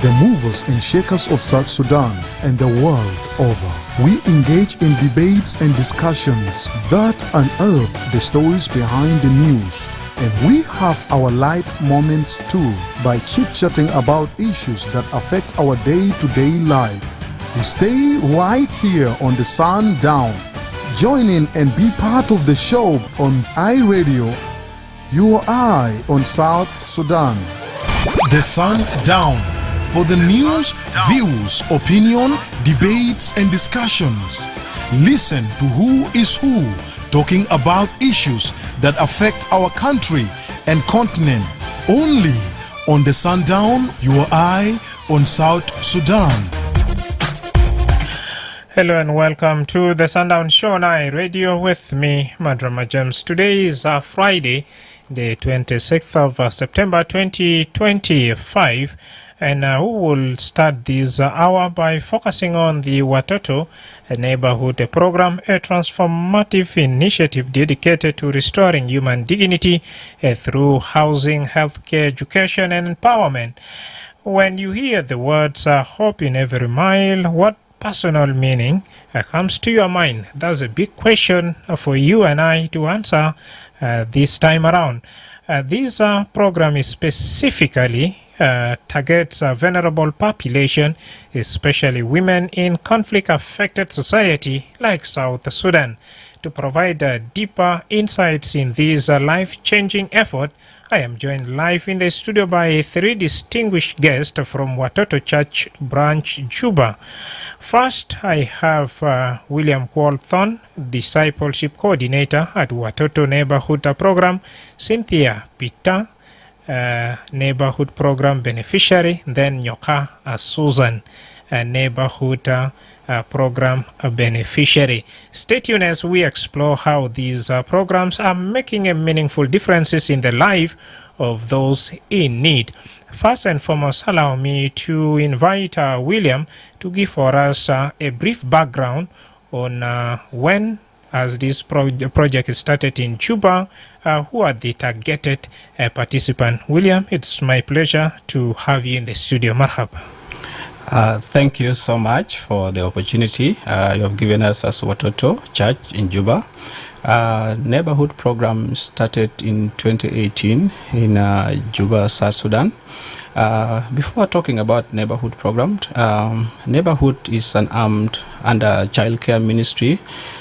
the movers and shakers of South Sudan and the world over. We engage in debates and discussions that unearth the stories behind the news. And we have our light moments too by chit-chatting about issues that affect our day-to-day life. We stay right here on the Sundown. Join in and be part of the show on iRadio, your eye on South Sudan. The Sundown. For the news, views, opinion, debates and discussions. Listen to who is who talking about issues that affect our country and continent. Only on the Sundown, your eye on South Sudan. Hello and welcome to the Sundown Show on iRadio with me, Madrama James. Today is Friday, the 26th of September 2025. And we will start this hour by focusing on the Watoto Neighborhood Program, a transformative initiative dedicated to restoring human dignity through housing, healthcare, education, and empowerment. When you hear the words hope in every mile, what personal meaning comes to your mind? That's a big question for you and I to answer this time around. This program is specifically targets a vulnerable population, especially women in conflict-affected society like South Sudan. To provide deeper insights in this life-changing effort, I am joined live in the studio by three distinguished guests from Watoto Church Branch, Juba. First, I have William Walthon, Discipleship Coordinator at Watoto Neighborhood Program, Cynthia Peter, Neighborhood Program Beneficiary, then Nyoka Susan, Neighborhood Program Beneficiary. Stay tuned as we explore how these programs are making a meaningful differences in the life of those in need. First and foremost, allow me to invite William to give for us a brief background on when as this project is started in Juba, who are the targeted participants. William, it's my pleasure to have you in the studio. Marhaba. Thank you so much for the opportunity you have given us as Watoto Church in Juba. Neighborhood program started in 2018 in Juba, South Sudan. Before talking about neighborhood program, neighborhood is an armed under child care ministry,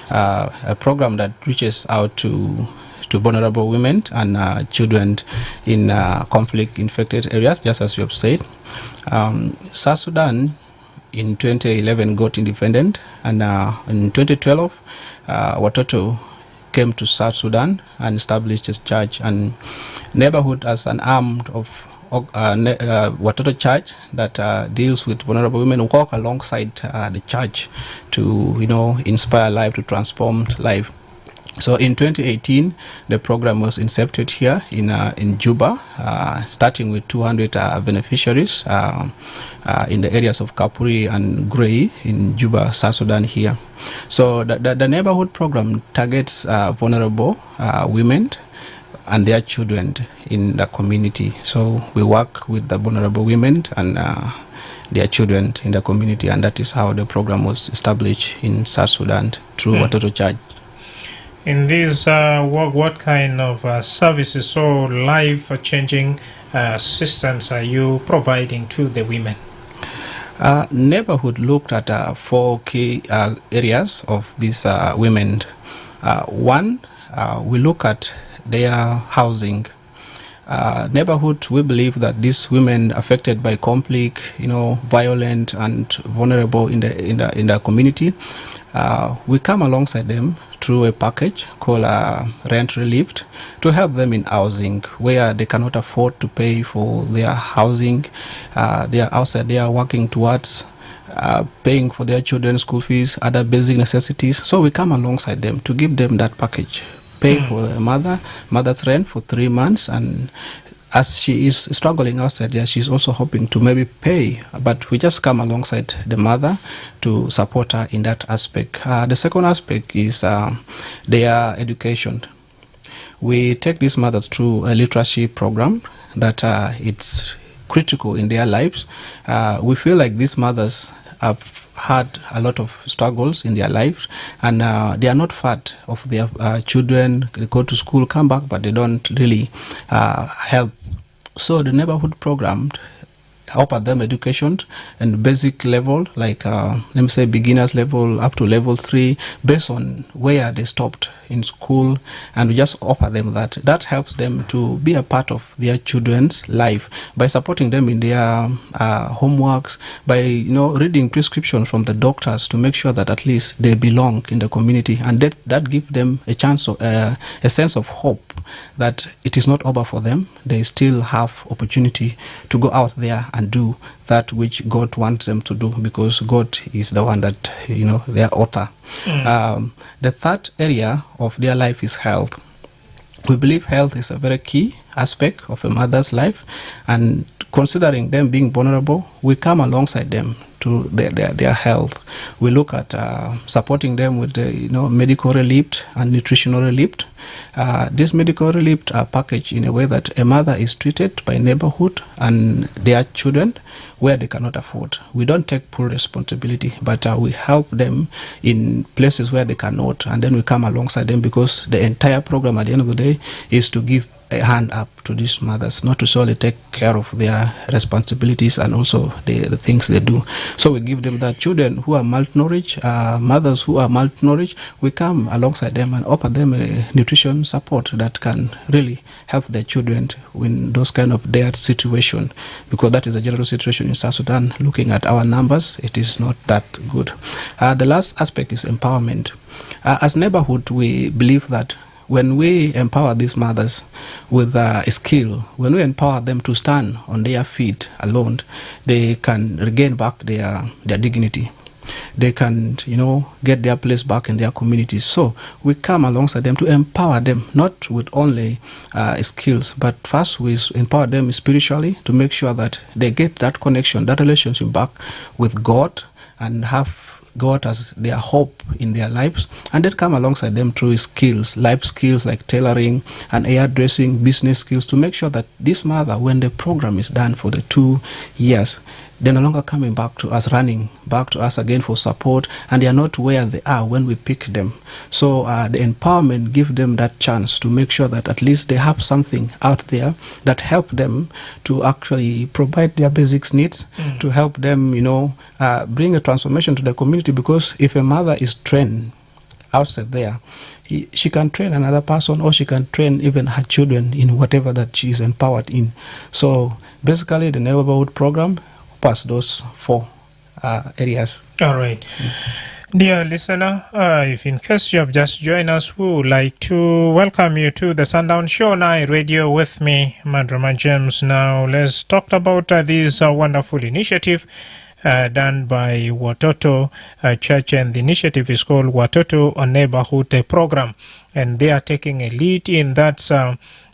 a program that reaches out to vulnerable women and children in conflict-infected areas, just as you have said. South Sudan in 2011 got independent, and in 2012, Watoto came to South Sudan and established his church and neighborhood as an arm of Watoto Church that deals with vulnerable women, walk alongside the church to inspire life, to transform life. So in 2018, the program was incepted here in Juba, starting with 200 beneficiaries in the areas of Kapuri and Grey in Juba, South Sudan here. So the neighborhood program targets vulnerable women and their children in the community. So we work with the vulnerable women and their children in the community, and that is how the program was established in South Sudan through Watoto Church. In this what kind of services or life-changing assistance are you providing to the women? Neighborhood looked at four key areas of these women. One, we look at their housing. Neighborhood, we believe that these women affected by conflict, violent and vulnerable in the community, we come alongside them through a package called rent relief to help them in housing where they cannot afford to pay for their housing. They are outside, they are working towards paying for their children's school fees, other basic necessities. So we come alongside them to give them that package, pay for a mother's rent for 3 months, and as she is struggling outside there, she's also hoping to maybe pay, but we just come alongside the mother to support her in that aspect. The second aspect is their education. We take these mothers through a literacy program that it's critical in their lives. We feel like these mothers have had a lot of struggles in their lives, and they are not fat of their children. They go to school, come back, but they don't really help. So the neighborhood program offer them education and basic level, like let me say beginners level up to level 3, based on where they stopped in school, and we just offer them that helps them to be a part of their children's life by supporting them in their homeworks, by reading prescriptions from the doctors to make sure that at least they belong in the community, and that gives them a chance of a sense of hope that it is not over for them. They still have opportunity to go out there and do that which God wants them to do, because God is the one that, their author. The third area of their life is health. We believe health is a very key aspect of a mother's life, and considering them being vulnerable, we come alongside them to their health. We look at supporting them with the medical relief and nutritional relief. These medical relief are packaged in a way that a mother is treated by neighborhood and their children where they cannot afford. We don't take full responsibility, but we help them in places where they cannot, and then we come alongside them, because the entire program at the end of the day is to give a hand up to these mothers, not to solely take care of their responsibilities and also the things they do. So we give them that. Children who are malnourished, mothers who are malnourished, we come alongside them and offer them a nutrition support that can really help their children in those kind of dire situation, because that is a general situation in South Sudan. Looking at our numbers, it is not that good. The last aspect is empowerment. As neighborhood, we believe that when we empower these mothers with a skill, when we empower them to stand on their feet alone, they can regain back their dignity. They can, get their place back in their communities. So we come alongside them to empower them, not with only skills, but first we empower them spiritually to make sure that they get that connection, that relationship back with God, and have God as their hope in their lives, and then come alongside them through skills, life skills like tailoring and hairdressing, business skills, to make sure that this mother, when the program is done for the 2 years, they're no longer coming back to us, running back to us again for support, and they are not where they are when we pick them. So the empowerment gives them that chance to make sure that at least they have something out there that help them to actually provide their basic needs, to help them, bring a transformation to the community. Because if a mother is trained outside there, she can train another person, or she can train even her children in whatever that she is empowered in. So basically the neighborhood program pass those 4 areas. All right. Dear listener, if in case you have just joined us, we would like to welcome you to the Sundown Show Now Radio with me, Madrama James. Now let's talk about this wonderful initiative done by Watoto Church, and the initiative is called Watoto Neighborhood Program, and they are taking a lead in that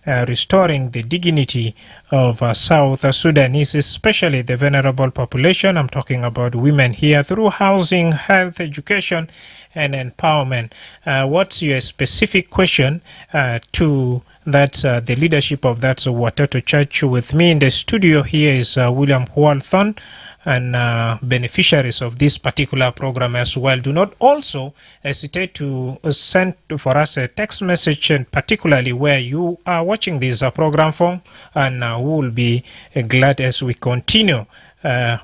restoring the dignity of South Sudanese, especially the vulnerable population. I'm talking about women here, through housing, health, education, and empowerment. What's your specific question to that the leadership of that Watoto Church? With me in the studio here is William Walthon, and beneficiaries of this particular program as well. Do not also hesitate to send for us a text message, and particularly where you are watching this program from, and we will be glad as we continue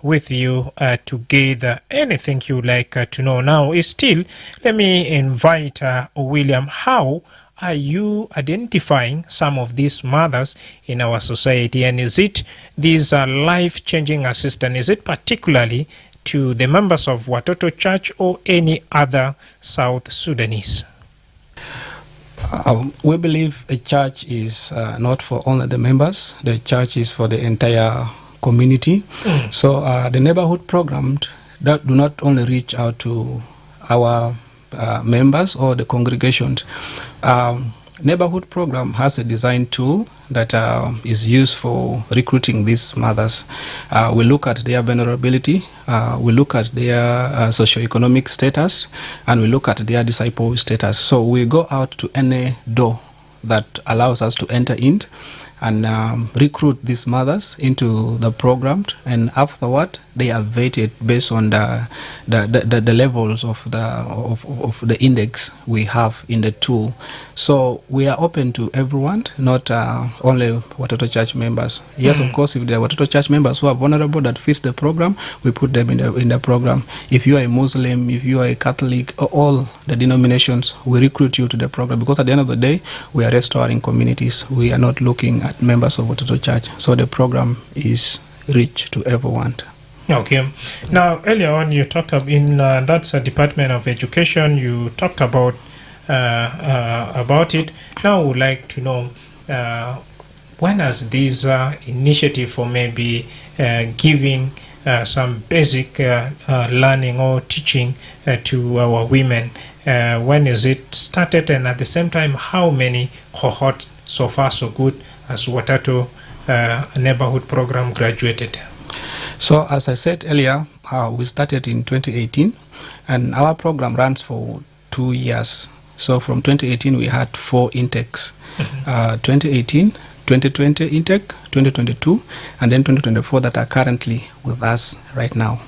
with you to gather anything you like to know. Now, still, let me invite William. How are you identifying some of these mothers in our society, and is it these life-changing assistance? Is it particularly to the members of Watoto Church or any other South Sudanese? We believe a church is not for only the members. The church is for the entire community. So the neighborhood programs that do not only reach out to our members or the congregations. Neighborhood program has a design tool that is used for recruiting these mothers. We look at their vulnerability, we look at their socioeconomic status, and we look at their disciple status. So we go out to any door that allows us to enter in, and recruit these mothers into the program, and afterward they are vetted based on the levels of the index we have in the tool. So we are open to everyone, not only Watoto Church members. Yes, of course, if there are Watoto Church members who are vulnerable that fits the program, we put them in the program. If you are a Muslim, if you are a Catholic, all the denominations, we recruit you to the program, because at the end of the day, we are restoring communities. We are not looking at members of Watoto Church. So the program is rich to everyone. Okay. Now, earlier on, you talked about that's a Department of Education. You talked about it. Now, I would like to know when has this initiative for maybe giving some basic learning or teaching to our women, when is it started, and at the same time, how many cohorts so far so good as Watoto neighborhood program graduated? So as I said earlier, we started in 2018, and our program runs for 2 years. So from 2018 we had 4 intakes. 2018, 2020 intake, 2022, and then 2024 that are currently with us right now.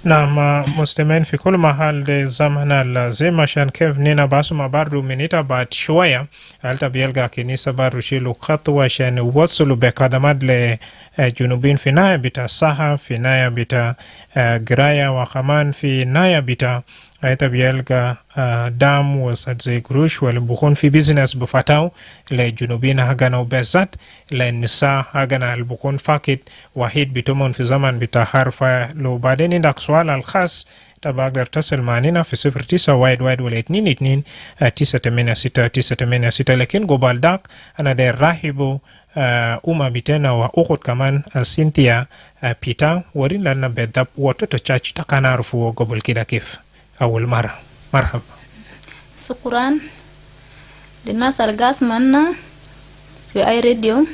نعم مستمعين في كل محل زمنا اللازم عشان كيف نينا باسم برضو منيتا بعد شوية هلتا بيلقى كنيسة برضو شيلو خطوة عشان يوصلوا بقدمات لجنوبين في نايا بتا صحة في نايا بتا قراية وكمان في نايا بتا هيتا بيلقى دام وسط زي قروش والبخون في بيزنس بفتاو لجنوبين هاغانا وبزات للنساء هاغانا البخون فاكت وحيد بتمون في زمن بتا حرفة لو بعدين عندك سؤال الخاص تبقدر تصل معنا في 09 وايد ولا 22 986 لكن قبل داك أنا داير راهبو بيتنا وأخذ كمان سينتيا بيتا ورين لنا بدأ وتوتو تشاتش تكان عرفو قبل كده كيف أول مرة. مرحبا. شكرا للناس القاس منا في أي راديو.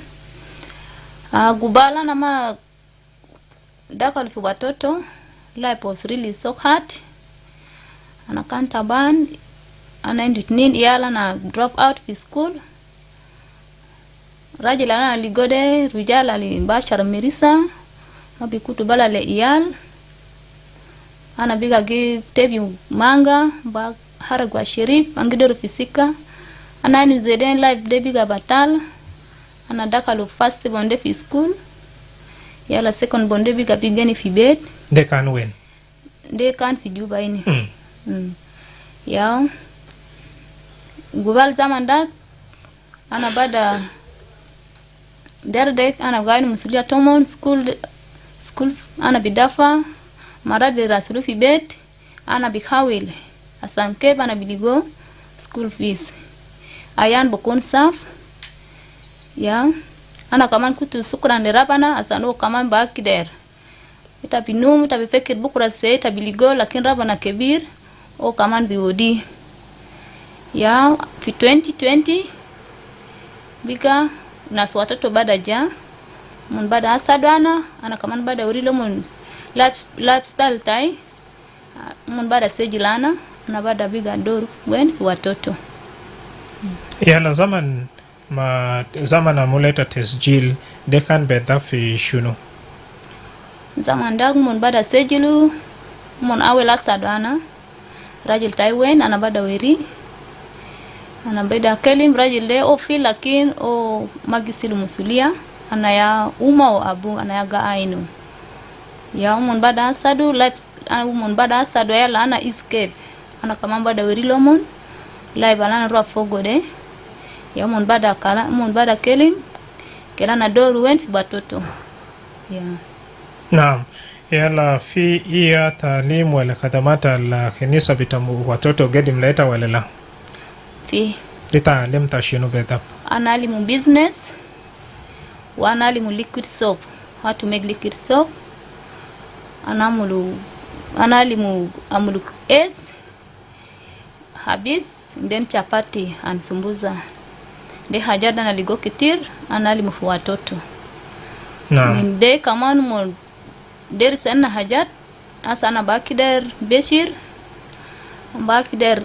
قبل أنا ما دخل في واتوتو life was really so hard. أنا كان تعبان. أنا عندي 2 عيال. أنا drop out في school. راجل أنا اللي قده رجال اللي باشر مريسا ما بيكوتوا بلا لعيال. أنا بيجا جي تبي مانجا بحرق وشريف أنقدر فيسيكا. أنا نزيدين لايف ده بيجا بطال. أنا دخلوا فاست بونده في سكول. يلا سكند بونده بيجا بيجاني في بيت. ده كان وين؟ ده كان في جوبا هنا. يا قبل زمان ده أنا بعد دردك أنا قاعد مسؤولية تومون سكول أنا بدافع مرات براسلو في بيت أنا بحاول عشان كيف أنا بلقو سكول فيس أيان بكون صاف يا أنا كمان كنت شكرا لربنا عشان هو كمان بقدر تبي نوم تبي فكر بكرة سي تبي لقو لكن ربنا كبير هو كمان بيودي يا في 2020 بقى ناس watoto bada ja mun bada asadwana ana kaman bada urilo mun lifestyle tai mun bada sejilana ana bada biga door wen watoto yana zaman amuleta tesjil de kan bedha fi shuno zaman dag mun bada sejilu mun awela asadwana rajil tai wen ana bada weri ana beda kelim rajil de o fi lakin o magisilu musulia ana ya o abu ana ya gaainu ya mun bada sadu life mun bada sadu ya la ana escape ana kama bada werilo mun live ana ro fogode ya mun bada kelim kela na doru wen fi batoto ya naam yala fi iya taalimu wala khadamata la khinisa bitamu watoto gedi mleta wala la fi taalim tashino beta ana alimu business wa ana alimu liquid soap how to make liquid soap ana alimu amulu habis then chapati and sumbuza de hajada na ligo kitir ana alimu fu watoto min de kaman mo der sana hajat asana bakider beshir bakider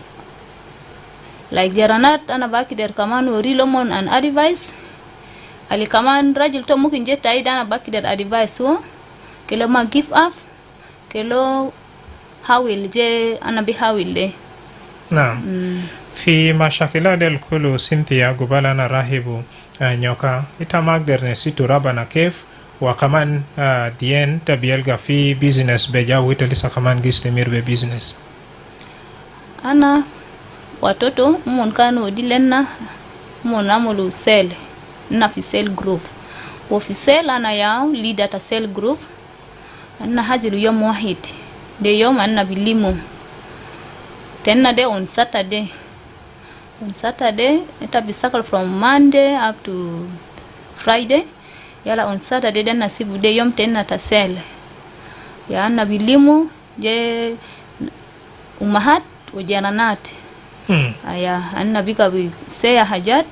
like jaranat ana bakider kaman worilo mon and advice alikaman rajil to mukin je tayi dana baki da advice wo kelo ma give up kelo hawil je anabi hawil naam fi mashakila del kulu Cynthia gubala na rahibu nyoka ita magderne situ rabana kef wa kaman dien tabielga fi business beja wita lisa kaman gistemir be business ana watoto mun kanu dilenna mun amulu sel na fi sel group wo fi sel ana ya leader ta sel group ana haziru yom wahid de yom anna bilimu tenna de on Saturday it be circle from Monday up to Friday yala on Saturday den nasibu de yom tenna ta sel ya anna bilimu je umahat wajananat aya anna bika bi seya hajat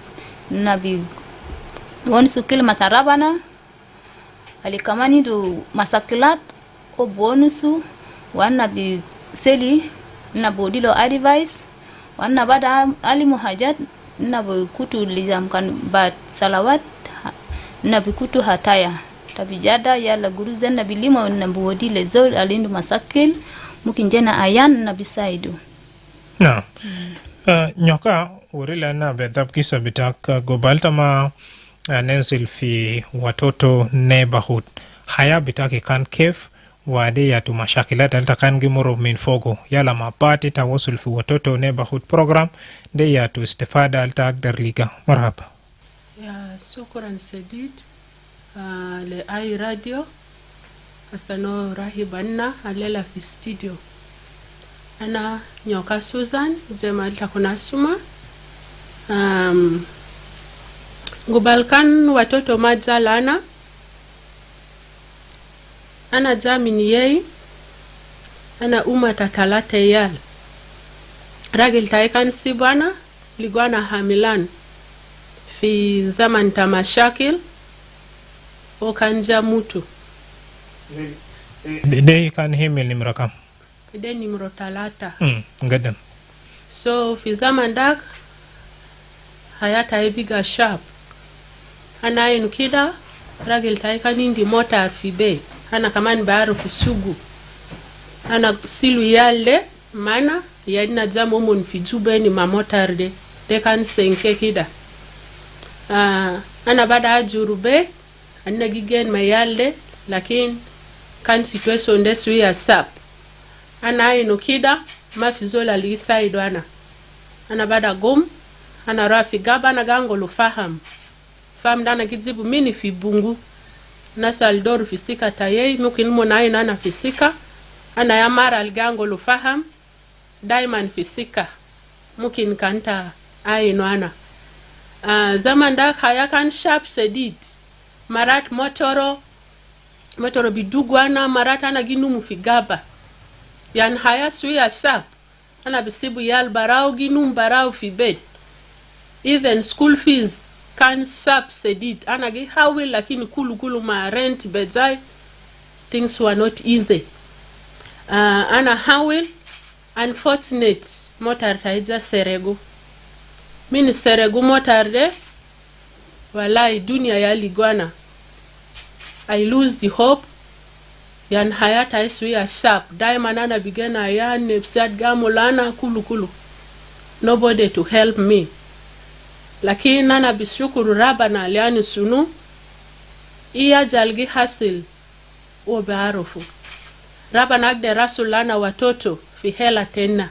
nabi wonsu kilmata rabana alikamani du masakilat o bonusu wanna bi seli na bodilo advice wanna bada alimu hajat na bi kutu lizam kan bat salawat na bi kutu hataya tabijada yala guruzen na bilimo na bodile zol alindu masakil mukinjena ayan na bisaidu na nyoka urila na bedhab kisa bitaka gobaltama nenzil fi watoto neighborhood haya bitaki kan kef wade ya tu mashakilat alta kan gimuro min fogo yala mapati tawasul fi watoto neighborhood program de ya tu istifada alta agdar liga marhaba ya shukran sedid le ai radio asano rahibanna alela fi studio ana nyoka Susan jemal takuna suma ngubalkan watoto majalana ana jamini yei ana umata talata yal ragil taikan sibana ligwana hamilan fi zaman ta mashakil o kanja mutu de kan himel nimrakam de nimro talata ngadam so fi zaman dak hayata ibiga sharp ana inu kida ragil taikan indi mota fi be ana kaman baro fi sugu ana silu yalle mana yadina jamo mon fi jubeni mamotarde de kan senke kida ana bada ajurube anna gigen mayalle lakin kan situation de suya sap ana ino kida mafizola liisaido ana bada gum ana rafi gaba na gangolo fam dana kizibu mini fi bungu nasal dor fisika tayei mukin mona ina na fisika ana ya mara algangolo diamond fisika mukin kanta aino ana zaman da kaya kan sharp sedit marat motoro bidugwana marat ana ginumu figaba yan haya suya sharp ana bisibu yal barau ginum barau fi bed even school fees kan sharp sedit ana gi hawi lakini kulu ma rent bedzai things were not easy ana hawi unfortunate motar taija serego mini serego motar de walai dunia ya ligwana I lose the hope yan hayata isu ya sharp daima nana bigena ya nepsat gamolana kulu nobody to help me lakini nana bishukuru rabana aliani sunu iya jalgi hasil o baarufu rabana agde rasulana watoto fi hela tena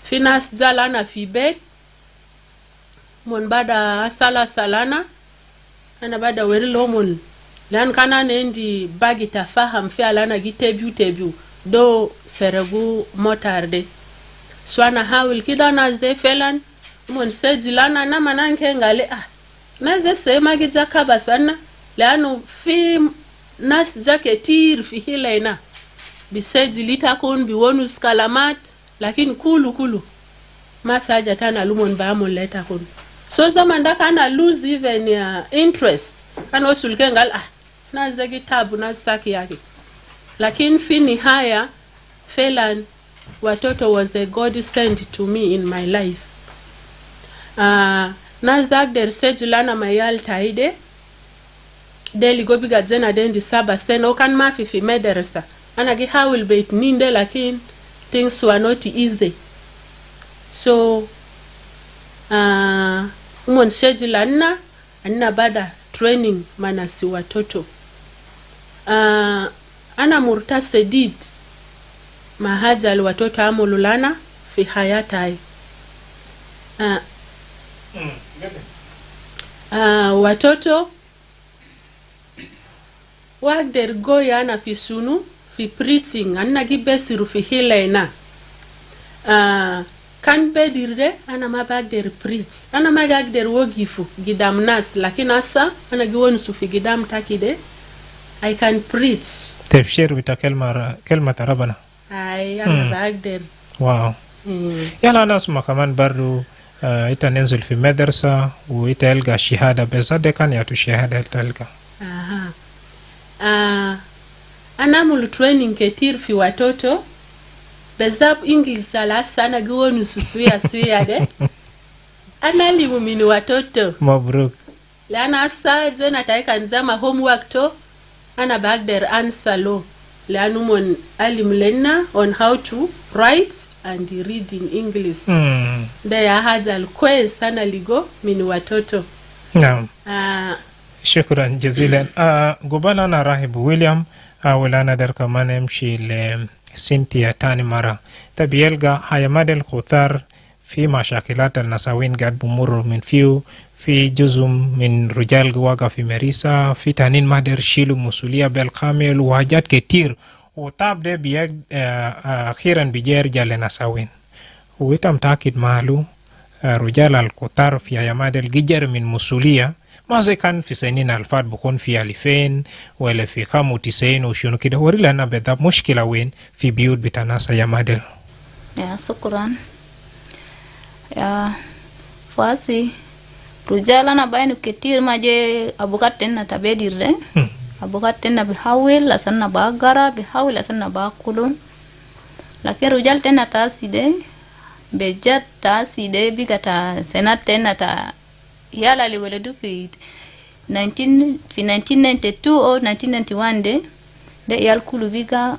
finas jalana fi bed mon bada salana ana bada werilo mon lan kana nendi bagi tafaham fi alana gitebu do seregu motarde swana hawil kidana ze felan mon sejilana na mananke ngale naze sema gijaka basana lano fi nas jaketir fi hilaina bisejilita kon biwonus kalamat lakini kulu ma faja tana lumon ba mon leta kon so zaman da kana lose even interest kana usulke ngal naze gitabu nasaki yake lakini fini haya felan watoto was a God sent to me in my life Nasdaq der sejulana mayal taide deli go biga zena dendi saba sen o kan mafi fi medersa ana gi hawil beit ninde lakin things were not easy. So umon sejulana anna bada training manasi watoto. Ana murta sedid mahaja watoto amululana fi hayatai. Watoto wagder goya fi sunu fi preaching anna gibesiru fi hilena. Kan bedirde ana mabagder preach ana magagder wogifu gidam nas lakini asa ana giwonsu fi gidam takide I can preach. تبشير كلمة ربنا. أنا بقدر. واو. يلا ناس ما كمان برضو إتا ننزل في مدرسة وإتا شهادة بس ده كان ياتو شهادة تلقى. أنا مول training كتير في watoto بزاب إنجليز سالاسا أنا جوانو سويا ده. أنا اللي مؤمن watoto. مبروك. لأن أسا جنا تايك أنزام homework تو أنا بقدر answer له لأنه من علم لنا on how to write and read in English. ده يا حاجة الكويس أنا لقو من watoto. نعم. شكرا جزيلا. قبل أنا راهب ويليام ولا أنا در كمان أمشي لسينتيا تاني مرة تبيلقى هيماد الخطار في مشاكلات النسوين قاعد بمر من فيو في جزء من رجال قواقع في مريسا في تانين مادر شيلو مسؤولية بالكامل وحاجات كتير وطاب ده بيك أخيرا بيجي رجال النسوين ويتم تأكد مالو رجال الكتار في أيامات الجيجر من مسؤولية ما زي كان في سنين الفات بكون في 2000 ولا في 95 وشنو كده وري لنا بدا مشكلة وين في بيوت بتناس أيامات يا شكرا يا فاسي رجال أنا باين كتير ما جي أبوكات تنا تبادر ده أبوكات تنا بحاول لسنا باقرا بحاول لسنا باقولون لكن رجال تنا تاسي ده بجد تاسي ده بيكتا سنة تنا تا يالا اللي ولدوا في 1992 أو 1991 ده يال كلو بيكا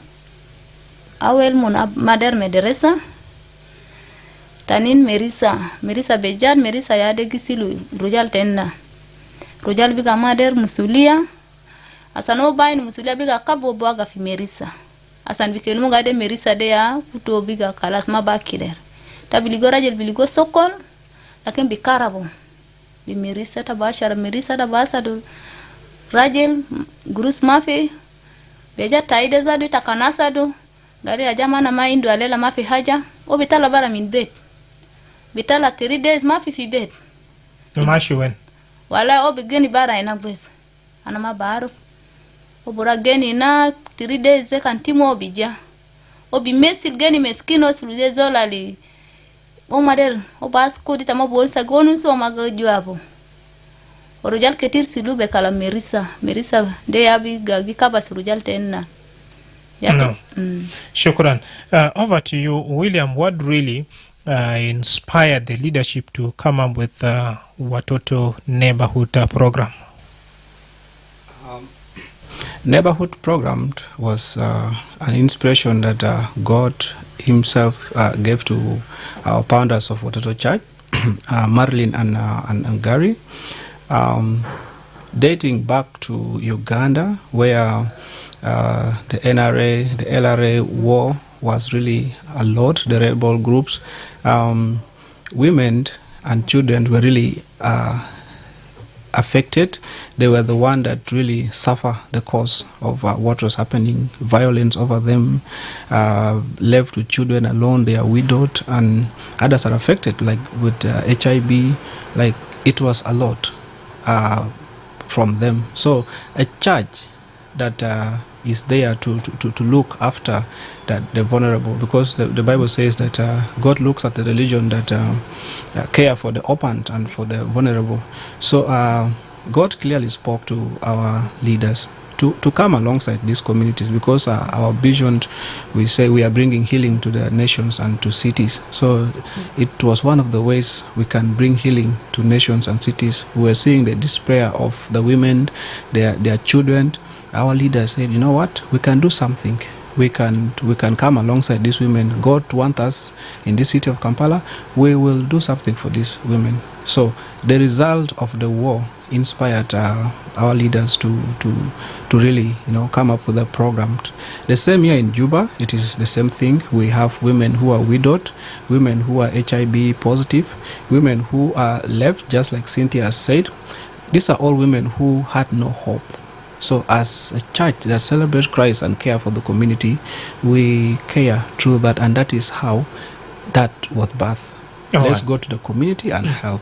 أول من مدر مدرسة tanin merisa bejad merisa yade gisilu rujal tenna rujal biga mader musulia asano bain musulia biga kabo boga fi merisa asan bikelu ngade merisa de ya kuto biga kalas ma bakider tabiligo rajel biligo sokol lakin bikarabo bi merisa tabashara merisa da basadu rajel gurus mafi beja taide zadu takanasa do gari ya jamana maindu alela mafi haja o bitala bara min bet bitala 3 days mafi fi bet mashi wen wala o bigeni bara ina bwesa ana mabaro o bura geni na 3 days ze kan timo bija o bi mesil geni meskino suluze zolali o mader o bas ko dita mo bolsa gonu so magaju abo o rujal ketir silube kala merisa de abi gagi kaba surujal tenna no. Shukran. Over to you, William. What really inspired the leadership to come up with Watoto Neighborhood Program? Neighborhood program was an inspiration that God himself gave to our founders of Watoto Church, Marilyn and Gary, dating back to Uganda, where the NRA, the LRA war was really a lot. The rebel groups, women and children were really affected. They were the one that really suffer the cause of what was happening. Violence over them, left with children alone. They are widowed, and others are affected, like with HIV. Like it was a lot from them. So a church that is there to look after the vulnerable, because the Bible says that God looks at the religion that care for the orphan and for the vulnerable. So God clearly spoke to our leaders to come alongside these communities, because our vision, we say we are bringing healing to the nations and to cities. So it was one of the ways we can bring healing to nations and cities. We were seeing the despair of the women, their children. Our leaders said, you know what, we can do something. We can come alongside these women. God wants us in this city of Kampala. We will do something for these women. So the result of the war inspired our leaders to really, come up with a program. The same year in Juba, it is the same thing. We have women who are widowed, women who are HIV positive, women who are left, just like Cynthia has said. These are all women who had no hope. So as a church that celebrates Christ and care for the community, we care through that, and that is how that was birthed. Let's go to the community and help.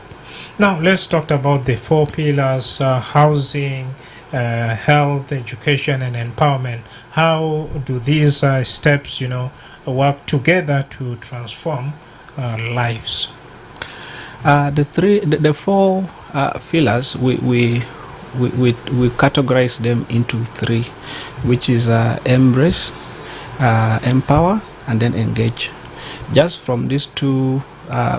Now let's talk about the 4 pillars: housing, health, education, and empowerment. How do these steps, work together to transform lives? The 4 pillars, we categorize them into 3, which is embrace, empower, and then engage. Just from these 2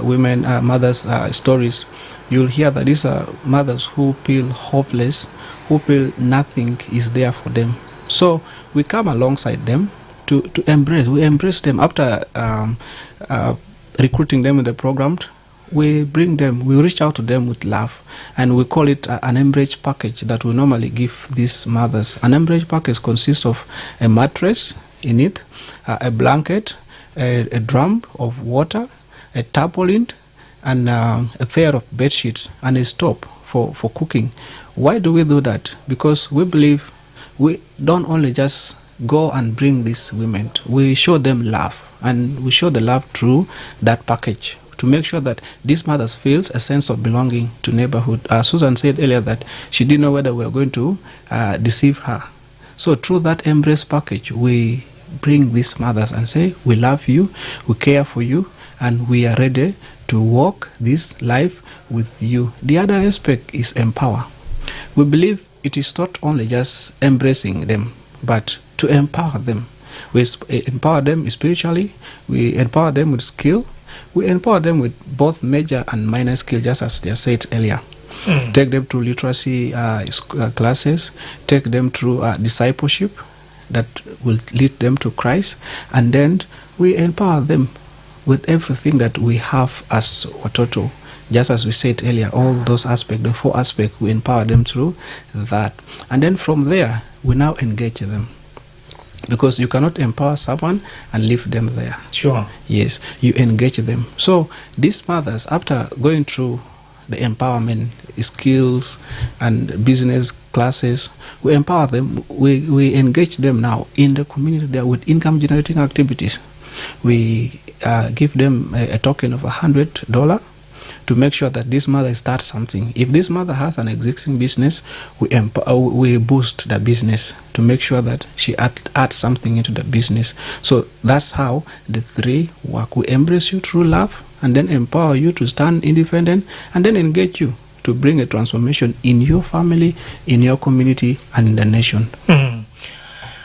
women, mothers' stories, you'll hear that these are mothers who feel hopeless, who feel nothing is there for them. So we come alongside them to embrace. We embrace them after recruiting them in the program. We bring them, we reach out to them with love, and we call it an embrace package that we normally give these mothers. An embrace package consists of a mattress in it, a blanket, a drum of water, a tarpaulin, and a pair of bed sheets, and a stove for cooking. Why do we do that? Because we believe we don't only just go and bring these women, we show them love, and we show the love through that package, to make sure that these mothers feel a sense of belonging to neighborhood. Susan said earlier that she didn't know whether we were going to deceive her. So through that embrace package, we bring these mothers and say, we love you, we care for you, and we are ready to walk this life with you. The other aspect is empower. We believe it is not only just embracing them, but to empower them. We empower them spiritually, we empower them with skill, we empower them with both major and minor skill, just as they said earlier. Take them through literacy classes, take them through discipleship that will lead them to Christ, and then we empower them with everything that we have as Watoto. Just as we said earlier, all those aspects, the 4 aspects, we empower them through that. And then from there, we now engage them. Because you cannot empower someone and leave them there. Sure. Yes, you engage them. So these mothers, after going through the empowerment skills and business classes, we empower them. We engage them now in the community there with income generating activities. We give them a token of $100 to make sure that this mother starts something. If this mother has an existing business, we boost the business to make sure that she adds something into the business. So that's how the 3 work. We embrace you through love, and then empower you to stand independent, and then engage you to bring a transformation in your family, in your community, and in the nation.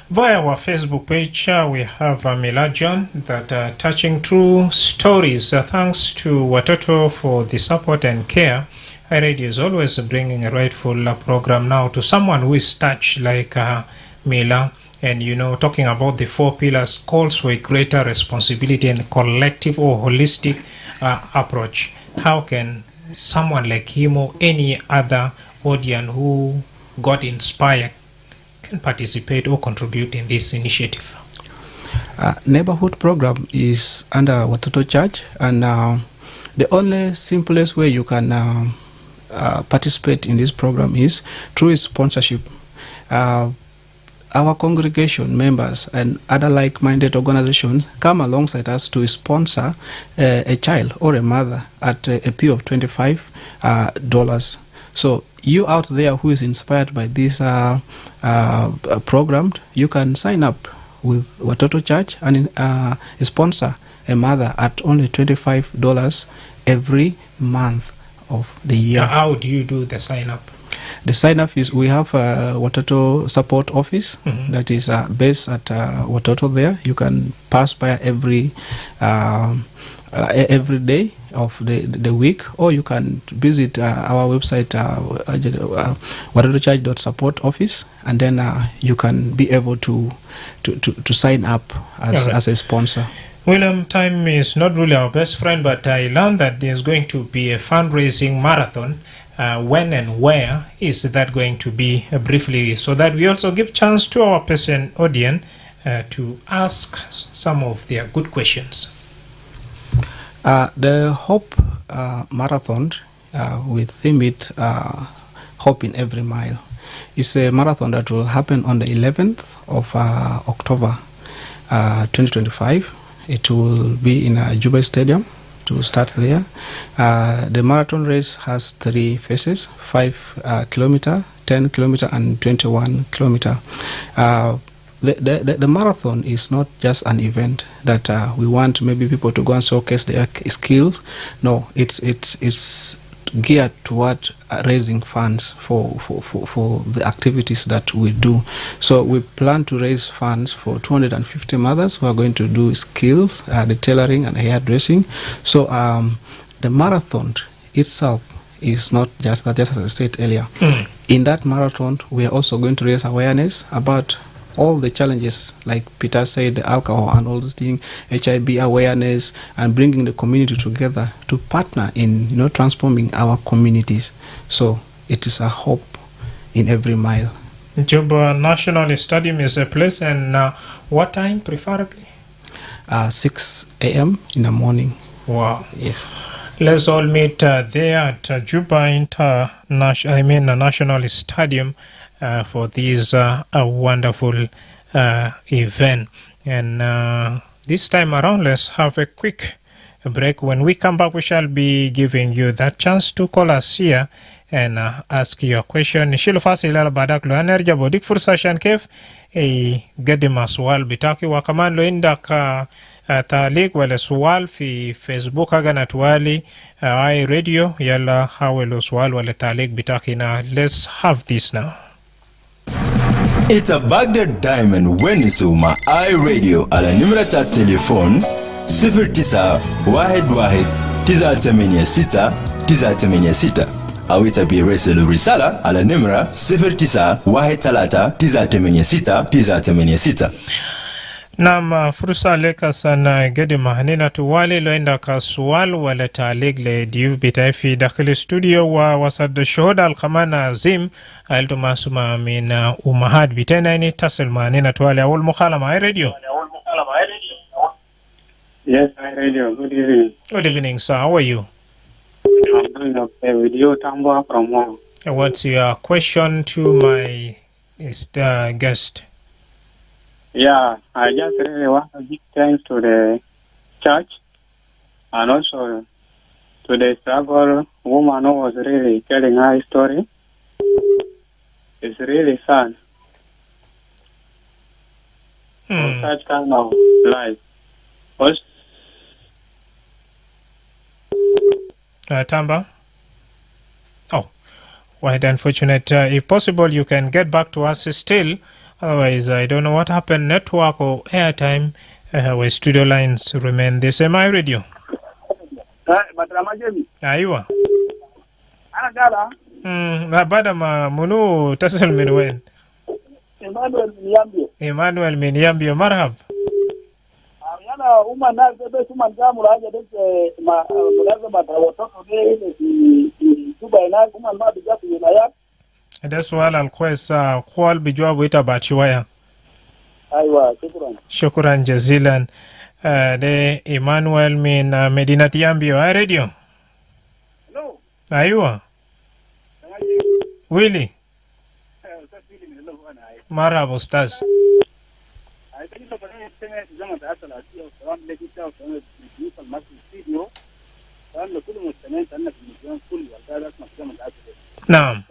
Via our Facebook page, we have Mila John that touching true stories. Thanks to Watoto for the support and care. Radio is always bringing a rightful program now to someone who is touched like Mila. And talking about the 4 pillars calls for a greater responsibility and collective or holistic approach. How can someone like him or any other audience who got inspired can participate or contribute in this initiative? Neighborhood program is under Watoto Church, and the only simplest way you can participate in this program is through sponsorship. Our congregation members and other like-minded organizations come alongside us to sponsor a child or a mother at a fee of $25. So you out there who is inspired by this program, you can sign up with Watoto Church and sponsor a mother at only $25 every month of the year. How do you do the sign up? The sign-up is we have a Watoto support office that is based at Watoto there. You can pass by every day of the week, or you can visit our website, watotochurch.support office, and then you can be able to sign up as a sponsor. William, time is not really our best friend, but I learned that there's going to be a fundraising marathon. When and where is that going to be, briefly, so that we also give chance to our patient audience to ask some of their good questions. The Hope Marathon, we theme it Hope in Every Mile. It's a marathon that will happen on the 11th of October 2025. It will be in Juba Stadium to start there. The marathon race has 3 phases, 5 kilometer, 10 kilometer, and 21 kilometer. The marathon is not just an event that we want maybe people to go and showcase their skills. No, it's geared toward raising funds for the activities that we do. So we plan to raise funds for 250 mothers who are going to do skills, the tailoring and hairdressing. So the marathon itself is not just that, just as I said earlier. In that marathon, we are also going to raise awareness about all the challenges, like Peter said, the alcohol and all those things, HIV awareness, and bringing the community together to partner in transforming our communities. So it is a hope in every mile. Juba National Stadium is a place, and what time preferably? 6 a.m. in the morning. Wow. Yes. Let's all meet there at Juba National Stadium for this wonderful event. And this time around, let's have a quick break. When we come back, we shall be giving you that chance to call us here and ask your question. Shilo fasi ilala badak lo enerja bodik fursa shan kef gadima sual bitaki wakaman lo indak taalik wala sual fi Facebook agana tuwali I radio yalla hawelo sual wala taalik bitaki na. Let's have this now. It's a Baghdad Diamond Wenisuma iRadio ala numera ta telefon 0911-986-986 au itabi reselu risala ala numera 0913-986-986. Nam fursa leka sana gedi mahanina tuwali loenda ka sual wala taalig le diyu bitai fi dakhili studio wa wasad shohoda alkamana azim altu masuma min umahad bitena ini tasil mahanina tuwali awul mukhalama ay radio. Yes, I radio. Good evening. Good evening, sir. How are you? I'm doing okay with you, Tambo from home. What's your question to my guest? Yeah, I just really want to give thanks to the church and also to the struggle woman who was really telling her story. It's really sad. For such kind of life. Also, Tamba? Oh, quite unfortunate. If possible, you can get back to us still. Otherwise, I don't know what happened. Network or airtime, where studio lines remain the same. I radio. Madrama. Aywa. Anagala. Bada ma munu tasal minwen. Emmanuel Miniambio. Marhab. Yana umana zebe tumanjamu haja deke mulaza watoto ile Juba ina umana bijabu yaya. That's why I'll call bijabu itabachiwaya. Aywa, shukran. Shukran jazilan. De Emmanuel min Medina Tiambio. Ay radio. Hello. Aywa. Willy. Marhaba ustaz. Naam.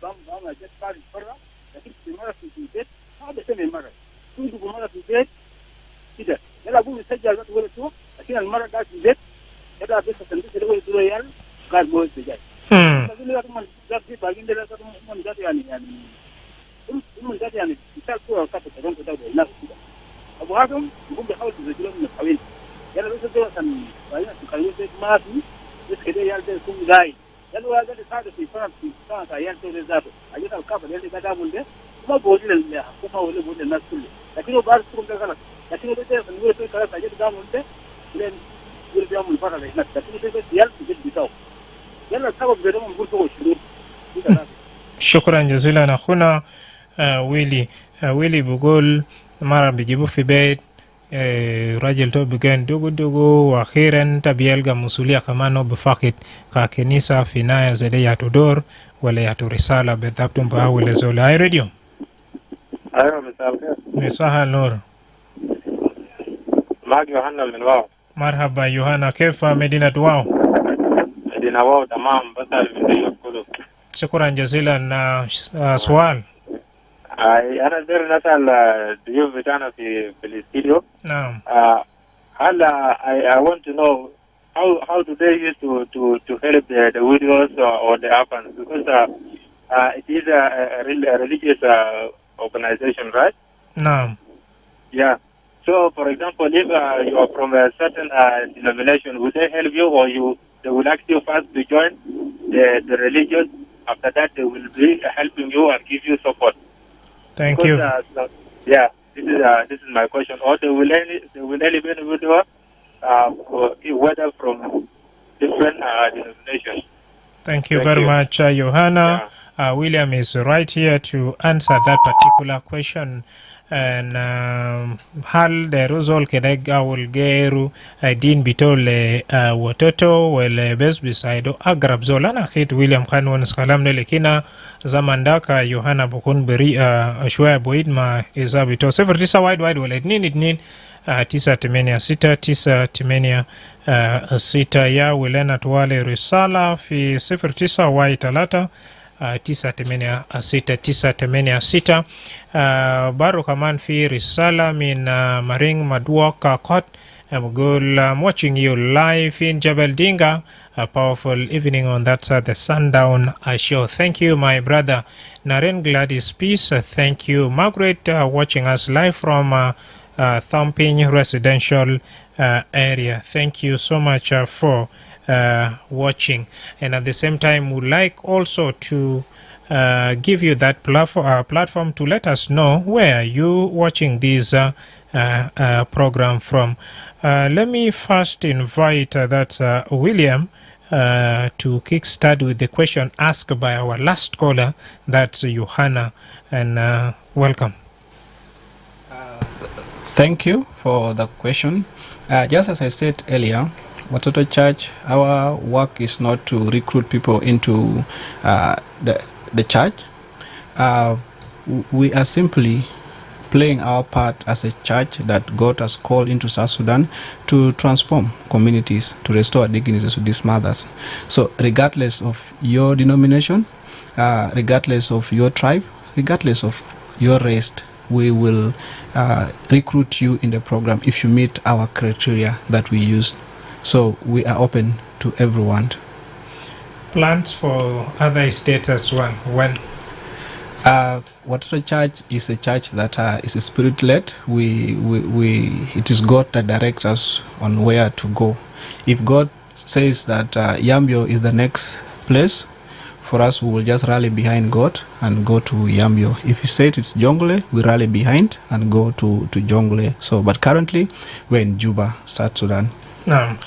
بعمل جت خارج برا، لكن في مرة في البيت هذا سمي مرة تنجب مرة في البيت كده. يلا أبوه يسجل بس ولا شو، لكن المرة قاعد في البيت يلا بس تنجب كده ولا ريال قاعد موجود سجاي. لكن لا كمان جاب في باقين ده لا كمان جاب يعني هم جاب يعني مثال كورة كاتب كلام كده ولا كده. أبو هذا يقوم بيحاول يسجلهم من الحوالي. يلا بس ده كان بعدين تكلموا بيت ما في بس كده يلا ده يكون جاي. يلا هذا اللي صار في فرنسا عيال تقول ذاته عيال الكابل اللي قاعد يقول ده ما بقول للحكومة ولا بقول للناس كله، لكن هو بعرف كلهم ده غلط. لكن هو ده بنقول في كلام عيال قاموا ده لين يقول بيعمل فرع هناك، لكن هو ده يلا في بيتاو يلا السبب بينهم بقول هو شروط. شكرا جزيلا أخونا ويلي بيقول مرة بيجيبوا في بيت راجل تو بيجان دوغو واخيرا تبيلغى مسؤولية كمان بفاقد كنيسة في نايا زي ياتو دور ولا ياتو رسالة بالضبط بهاول زول هاي راديو. ايوه مساء الخير. مساء النور. معك يوحنا من واو. مرحبا يوحنا، كيف مدينة واو؟ مدينة واو تمام، بسأل من دي كله. شكرا جزيلا. سؤال أنا داير نسأل الضيوف بتاعنا في الاستديو. نعم. هل I want to know how do they use to help the widows or the orphans, because it is a religious organization, right? نعم. Yeah. So, for example, if you are from a certain denomination, would they help you, or they will ask you first to join the religion? After that, they will be helping you and give you support. Thank because, you. Yeah, this is my question. Or they will elevate the widow, whether from different denominations. Thank you very much, Johanna. Yeah. William is right here to answer that particular question. And hal de ruzol kedega wulgeru din bitole watoto wele bes bisaido agrab zolana khit William Khan wan salam ne lekina zamandaka Yohana bukun beri shwaya boid ma izabito 09 wide wale idnin 986 ya wilena tuwale risala fi 09 wide talata 986 baro kaman fi risala min maring madwaka kot. I'm watching you live in Jabal Dinga. A powerful evening on that side, the Sundown show. Thank you, my brother Naren Gladys Peace. Thank you, Margaret, watching us live from Thumping Residential area. Thank you so much for watching. And at the same time, we'd like also to give you that platform to let us know where you watching this program from. Let me first invite William to kickstart with the question asked by our last caller, that's Johanna, and welcome. Thank you for the question. Just as I said earlier, Watoto Church, our work is not to recruit people into the church. We are simply playing our part as a church that God has called into South Sudan to transform communities, to restore dignity to these mothers. So regardless of your denomination, regardless of your tribe, regardless of your race, we will recruit you in the program if you meet our criteria that we use. So we are open to everyone. Plans for other states as well? When? Watoto Church is a church that is spirit-led. It is God that directs us on where to go. If God says that Yambio is the next place, for us we will just rally behind God and go to Yambio. If He said it's Jongle, we rally behind and go to Jongle. So, but currently we're in Juba, South Sudan. Naam.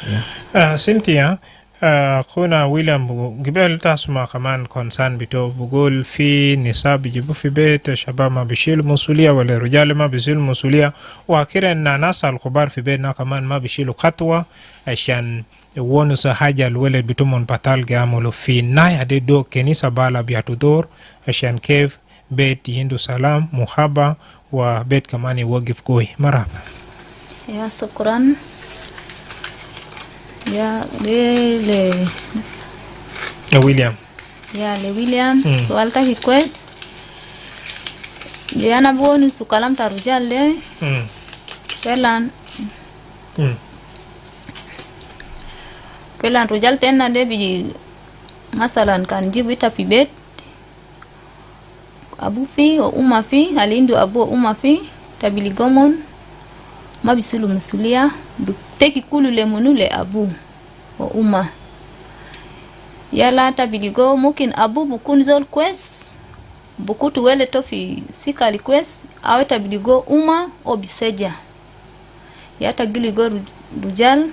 Yeah. Cynthia, kuna William gibel tasma kaman concern bito bugul fi nisab jibu fi bet shabab ma bishil musulia wala rijal ma bishil musulia wa kiran na nasa al-khubar fi bet na kaman ma bishilu khatwa ashan wonu sa haja alwalad bitumon patal gamolo fi naya de do kenisa bala biatudor ashan kev bet hindu salam muhaba wa bet kamani wagif koi marhaba. Ya shukran. Ya William. Ya le William so alta request. Dia na bonus kalam tarujal le. Pelan. Pelan rujal tena de bi masalan kan jibu ita pibet. Abu fi o umma fi alindu abu umma fi tabili gomon mabisulu musulia teki kulu le munule abu o umma yala tabili go mukin abu bukun zol quest bukutu wele tofi sikali quest awe tabili go umma o biseja yata gili go rujal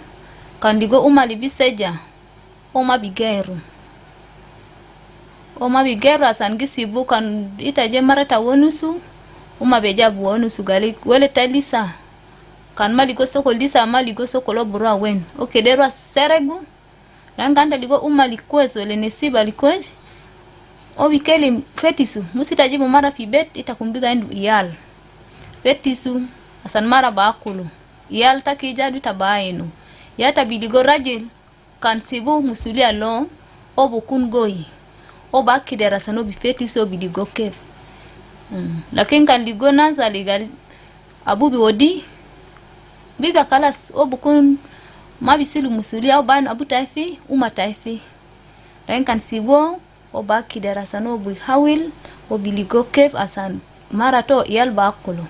kandigo umma libiseja o mabigeru Oma bigero asangisi bukan itaje marata wonusu uma bejabu wonusu gali wele talisa kan mali go soko lisa mali go soko lo burwa wen okedero seregu ranganda ligo uma likwezo le nesiba likwezo obikeli fetisu musitajibu mara pibet itakumbiga ndu iyal fetisu asan mara bakulu iyal takijadu tabainu yata bidigo rajel kan sibu musulia lo obukun goyi o baki darasa no bifeti so bidigo kev lakini kan ligo naza legal abubi wodi biga kalas o bukun mabisilu musuli au ban abu taifi uma taifi lakini kan sibo o baki darasa no bi hawil o biligo kev asan marato yal bakolo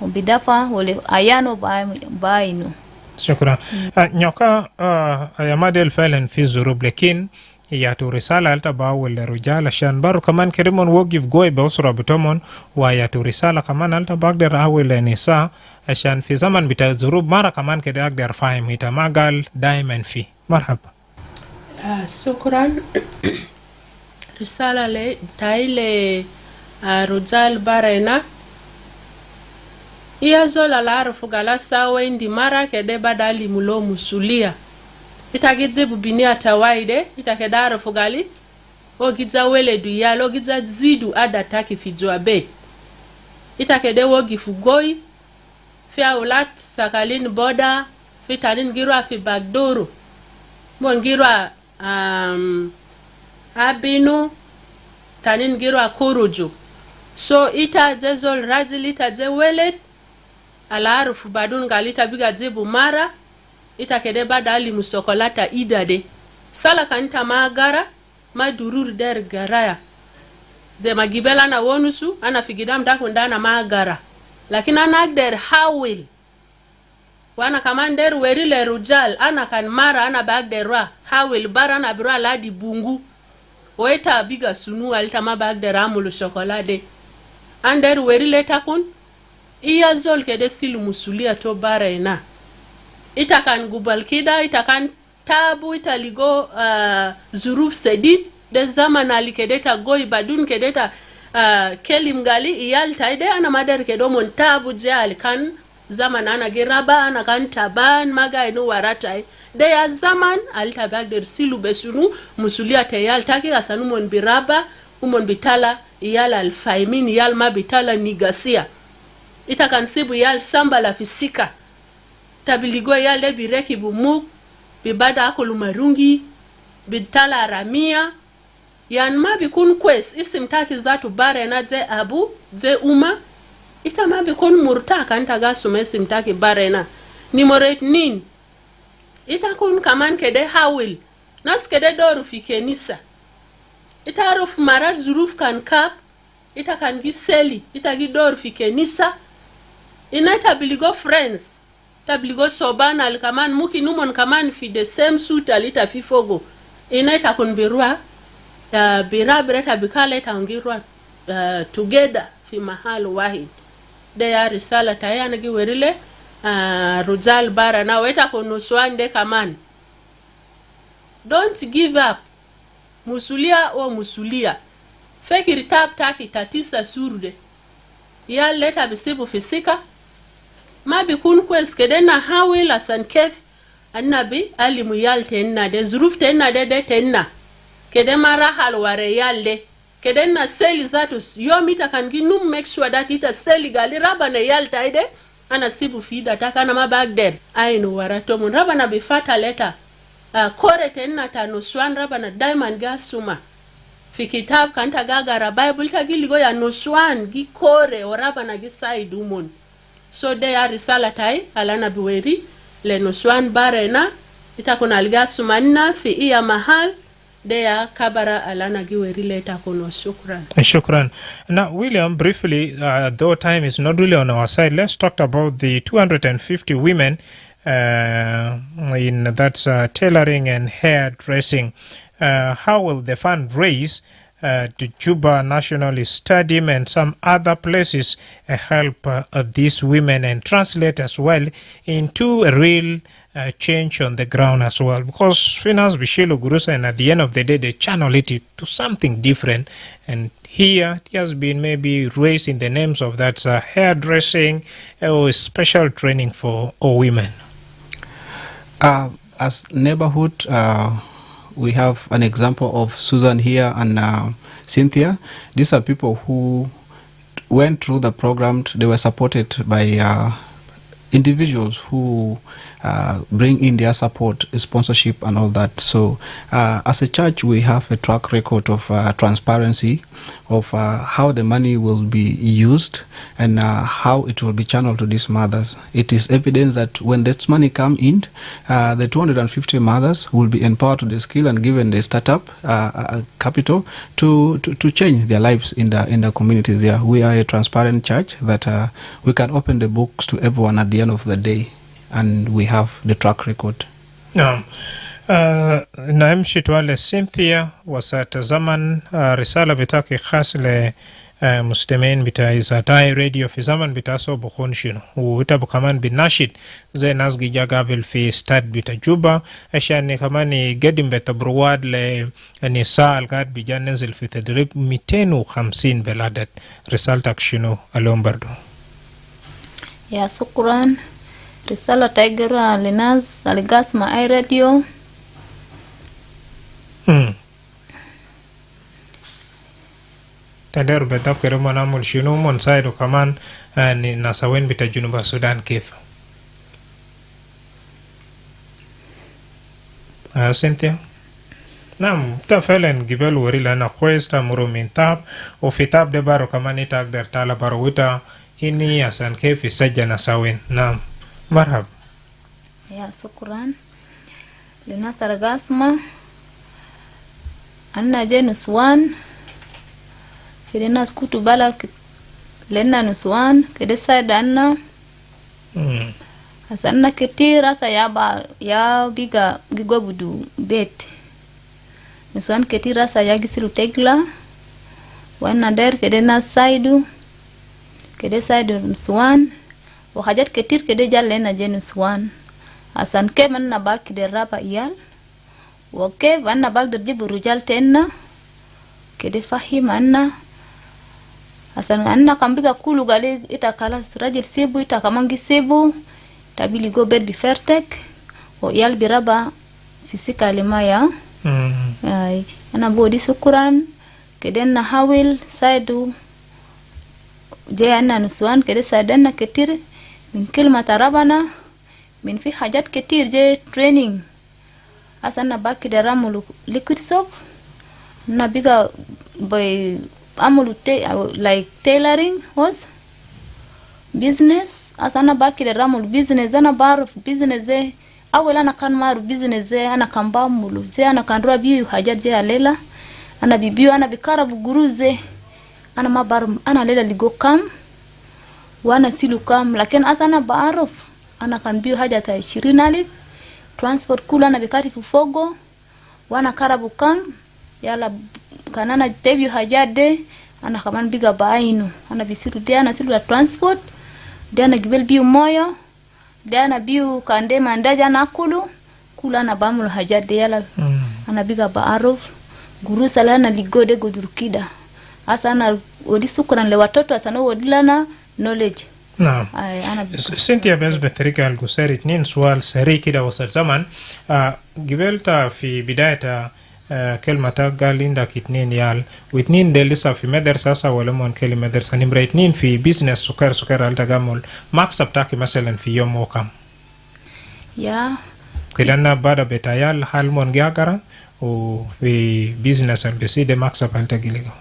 o bidafa wole ayano baino shukran nyoka ayamadel falen fi zurub lekin ياتو رسالة التبا والرجال عشان بارو كمان كريمون وقف قوي بأسرة بتومون وياتو رسالة كمان التبا أقدر أول النساء عشان في زمن بتاع الظروف مرة كمان كده أقدر فاهم هيتا ما قال دائما فيه مرحبا شكرا رسالة لي تايل رجال بارينا iya zola larufu galasa wendi mara kede badali mulo musulia itagidze bubini atawaide itakedaro fugali ogidza wele duyalo ogidza zidu adataki fijwa be itakede wogi fugoi fia ulat sakalin boda fitanin girwa fi bagdoro mon girwa abinu tanin girwa kuruju so ita jezol rajilita je wele alarufu badun galita biga jibu mara itakede badali musokolata idade sala kanta magara madurur der garaya ze magibela na wonusu ana figidam dakundana magara lakini ana der hawil wana kamander werile rujal ana kan mara ana bagderwa hawil barana bira ladi bungu oita biga sunu alta mabagdera mulu chocolate ander werile takun iya zol kede stilu musulia to barena itakan gubal kida itakan tabu italigo zuruf sedid de zaman alikedeta goy badun kedeta kelim gali iyal taide ana mader kedo mon tabu jal kan zaman ana giraba ana kan taban maga ino waratai de ya zaman altabagder silu besunu musulia tayal taki asanu mon biraba umon bitala iyal alfaimin iyal ma bitala nigasia itakan sibu iyal samba la fisika tabiligo yale bireki bumuk bibada akulu marungi bitala ramia yan ma bikun quest isim taki zatu bare na je abu je uma ita ma bikun murta kan taga sumesim taki bare na nimoret nin ita kun kaman kede hawil nas kede doru fi kenisa ita ruf marar zuruf kan kap ita kan giseli ita gi doru fi kenisa ina tabiligo friends tabligo sobana alkaman muki numon kaman fi the same suit alita fifogo inaita kun birwa birabireta bikale tangirwa together fi mahal wahid de ya risala tayana gi werile rujal bara na weta kun swande kaman don't give up musulia o musulia fekiri tap taki tatisa surde ya leta bisibu fisika ma bikun quest kedena hawila san kef annabi alimu yal tenna de zuruf tenna de tenna kede mara hal ware yalde kedena seli zatu yomita kan ginum make sure that ita seli gali rabana yal taide ana sibu fida takana mabagder ainu warato mun rabana bi fata leta kore tenna tano swan rabana diamond gasuma fi kitab kanta gagara bible tagili go ya noswan gi kore oraba na gi side umon so de ya risala tai alana biweri le noswan barena itakuna algasu manna fi iya mahal de ya kabara alana gi weri le takono shukran. Now William, briefly, though time is not really on our side, let's talk about the 250 women in that's tailoring and hairdressing. How will the fund raise to Juba National Stadium and some other places help these women and translate as well into a real change on the ground as well? Because finance Bishilo Gurusa, and at the end of the day they channel it to something different, and here it has been maybe raised in the names of that hairdressing or special training for all women. As neighborhood, we have an example of Susan here and Cynthia. These are people who went through the program. They were supported by individuals who bring in their support, sponsorship and all that. So as a church, we have a track record of transparency of how the money will be used and how it will be channeled to these mothers. It is evidence that when this money come in, the 250 mothers will be empowered to the skill and given the startup capital to change their lives in the communities there. We are a transparent church that we can open the books to everyone at the end of the day, and we have the track record. Naimshi tuwale Cynthia wasatazaman risala bitaki khas le mustemein bita izatai radio fi zaman bita so bukhun shino wita bukaman binashid zai nas gija gabil fi stad bita Juba ashani kamani gedim beta bruwad le nisa algad bijan nenzil fi tadrib 250 beladat risal tak shino alombardo. Ya shukran. Risala taigera linaz aligas ma ai radio. Tadar betap kero mana mul shino mon saido kaman ni nasawen bita Junuba Sudan kif. Cynthia. Nam ta felen gibel wori lana kwesta muro mintab o fitab de baro kamani tag der tala baro wita ini asan kif sajja nasawen. Nam marhab. Ya shukran. Lina sargasma anna je nuswan kidena skutu bala lena nuswan kede sada anna asanna ketira sa ya biga gigobudu bet nuswan ketira sa ya gisilu tegla wana der kedena saidu kede saidu nuswan وحاجات كتير كده جال لنا جنس وان عشان كيف أنا باك درابا إيال وكيف أنا باقدر جيب رجال تنا كده فهم أنا عشان أنا كم بيجا كله قالي إتا خلاص راجل سيبو إتا كمان جي سيبو تبي جو بيت بفرتك وإيال برابا في سكة لمايا أنا بودي شكرا كده نحاول سايدو جاي أنا نسوان كده ساعدنا كتير من كلمة ربنا من في حاجات كتير جاي training أصلا باكي درامو liquid soap نبيجا باي أمولو like tailoring was business أصلا باكي درامو business أنا بعرف business زي أول أنا كان معرف business زي أنا كان بعمله زي أنا كان ربيو حاجات جاي عليلا أنا بيبيو أنا بكارب جروز زي أنا ما بعرف أنا ليلة اللي جو كام وأنا سيلو كام لكن أنا بعرف أنا كان بيو حاجة 20,000 transport كله أنا بكاري في فوقه وأنا كاربو كام يلا كان أنا تبيو حاجات دي أنا كمان بيجا بعينه أنا بيسيلو دي أنا سيلو transport دي أنا جبل بيو مويو دي أنا بيو كان دي مانداجا ناكلو كله أنا بعمل حاجات دي يلا أنا بيجا بعرف gurusa lana ligode gojurukida asana odi sukran le watoto asana odilana knowledge. نعم. سنتيا بس بطريقة القصيرة اتنين سؤال سريع كده وسط زمن قبلت في بداية كلمة قال عندك اتنين يال واتنين دي لسه في مدرسة سا ولا مون كلمة مدرسة نمرة اتنين في بيزنس سكر التجمل مكسب تاكي مثلا في يوم وكم يا كده أنا بعد بتايال حال مون جاكرا fi business and beside maksab anta giligo.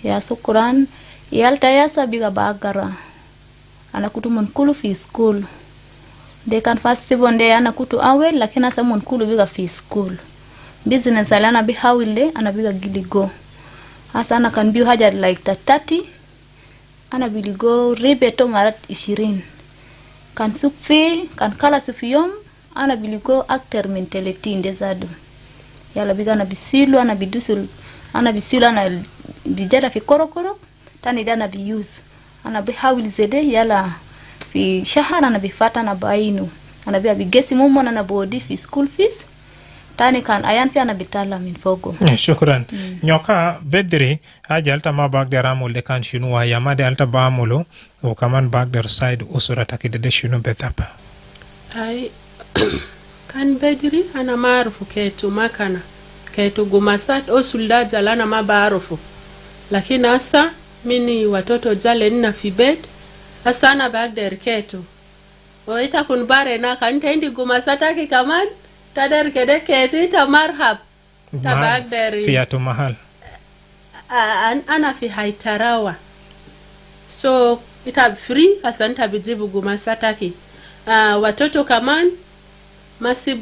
Ya sukran. Yalta yasa biga bagara. Anakutu munkulu fi school. De kan festival nde anakutu awel lakini asa munkulu biga fi school. Business alana bi hawile anabiga giligo. Asa ana kan biu haja like 30. Ana biligo ribeto marat 20. Kan sukfi, kan kala sufiyom, ana biligo akter mentality ndezado. Yala biga na bisilu, ana bisilu, ana bijada fi korokoro, tani dana biyuz. Ana bihawil zede, yala fi shahara ana bifata na bainu. Ana biya bigesi mumo na bodi fi school fees. Tani kan ayan fi ana bitala min fogo. Shukran. Nyoka bedri haja alta ma bagder amul de kan shinua yamade alta ba amulo o kaman bagder side usura takide de shinu betapa. Ai kan bedri ana maarufu ketu makana. Ketu gumasat o sulda lana mabarufu. Lakini asa mini watoto jale nina fi bed asa ana bagder ketu. O ita kun bare na kan tendi gumasata ki kaman tader kede ketu ita marhab tabak dari fiatu mahal ana fi haitarawa so ita free asanta bijibu gumasataki watoto kaman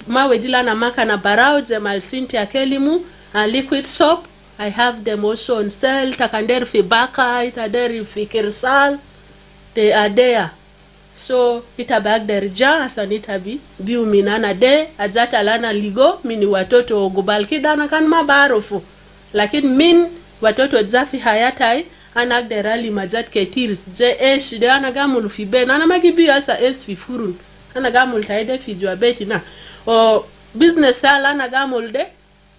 mawedila na maka na barao jemal sinti akelimu liquid soap I have them also on sale takander fi baka itader fi kirsal they are there. So ita bagder ja asanita biu minana de ajata lana ligo mini watoto gubal kidana kan mabarofu lakini min watoto zafi hayatai anagderali majat ketir je esh de anagamul fi ben ana magibi asa es fi furun anagamul taide fi diabeti na o business ala anagamul de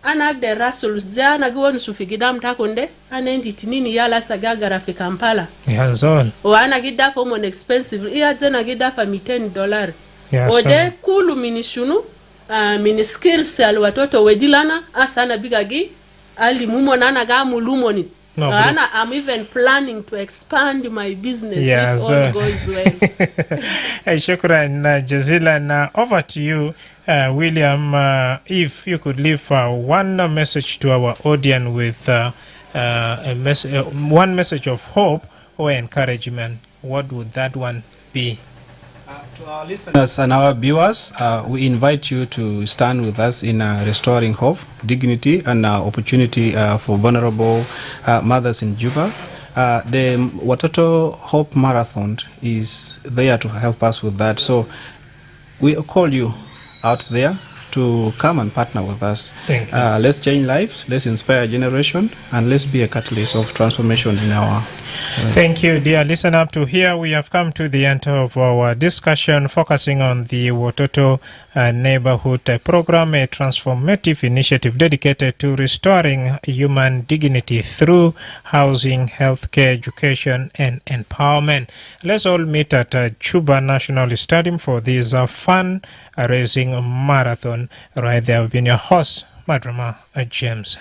anagder rasul ja anagwon su fi gidam takonde anendi tinini yala sagagara fi Kampala yazol o anagida for more expensive iya jana gida fa $10 o de kulu minishunu mini skills al watoto wedilana asana bigagi ali mumo nana gamulumoni I'm even planning to expand my business if all goes well. Shukran jazilan. Over to you, William. If you could leave one message to our audience with one message of hope or encouragement, what would that one be? To our listeners and our viewers, we invite you to stand with us in restoring hope, dignity, and opportunity for vulnerable mothers in Juba. The Watoto Hope Marathon is there to help us with that. So we call you out there to come and partner with us. Thank you. Let's change lives, let's inspire a generation, and let's be a catalyst of transformation in our Thank you, dear listener. Up to here, we have come to the end of our discussion focusing on the Watoto Neighborhood Program, a transformative initiative dedicated to restoring human dignity through housing, healthcare, education, and empowerment. Let's all meet at Juba National Stadium for this fun-raising marathon. Right there, I've been your host, Madrama James.